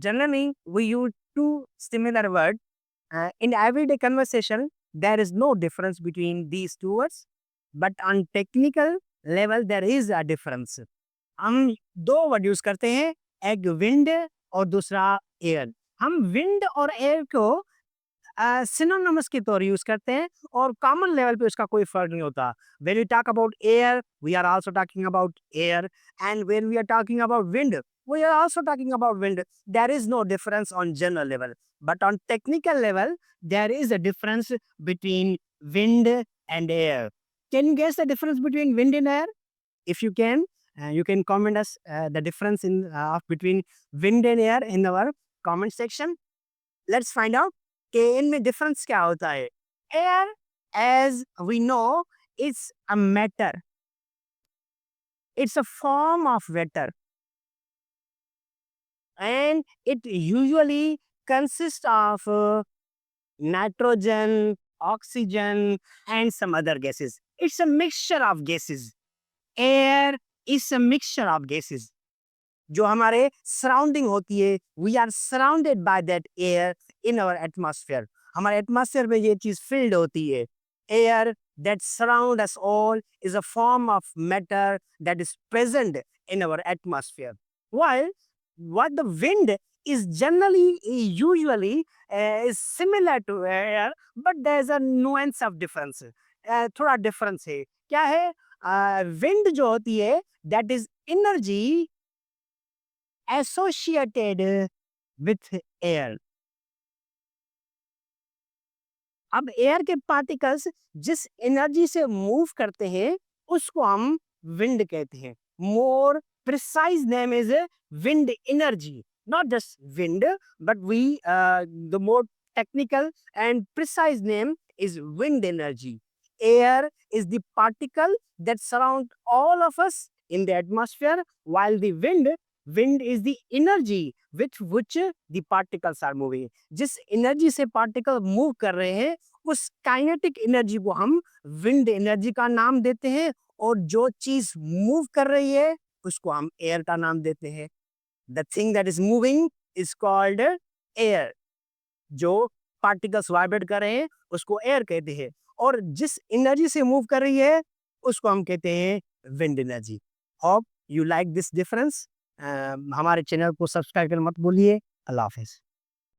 Generally, we use two similar words. In everyday conversation, there is no difference between these two words, but on technical level, there is a difference. हम दो word use करते हैं, एक wind और दूसरा air. हम wind और air को सिनोनिमस के तौर यूज करते हैं और कॉमन लेवल पे उसका कोई फर्क नहीं होता। When we talk about air, we are also talking about air, and when we are talking about wind, we are also talking about wind. There is no difference on general level, but on technical level there is a difference between wind and air. Can you guess the difference between wind and air? If you can comment us the difference in between wind and air in our comment section. Let's find out कि इनमें difference क्या होता है। Air, as we know, is a matter. It's a form of matter, and it usually consists of nitrogen, oxygen, and some other gases. It's a mixture of gases. Air is a mixture of gases. जो हमारे surrounding होती है, we are surrounded by that air in our atmosphere. हमारे atmosphere में ये चीज filled होती है। Air that surround us all is a form of matter that is present in our atmosphere, while what the wind is generally usually is similar to air, but there's a nuance of difference. थोड़ा difference है। क्या है? Wind जो होती है, that is energy associated with air. अब air के particles जिस एनर्जी से मूव करते हैं उसको हम विंड कहते हैं। More precise name is wind energy, not just wind, but we the more technical and precise name is wind energy. Air is the particle that surround all of us in the atmosphere, while the wind is the energy with which the particles are moving. जिस एनर्जी से particle move कर रहे हैं उस kinetic energy को हम wind energy का नाम देते हैं, और जो चीज मूव कर रही है उसको हम एयर का नाम देते हैं। The thing that is moving is called air. जो पार्टिकल्स वाइब्रेट कर रहे हैं उसको एयर कहते हैं, और जिस एनर्जी से मूव कर रही है उसको हम कहते हैं wind energy. Hope you like this difference. हमारे चैनल को सब्सक्राइब करना मत भूलिए। अल्लाह हाफिज।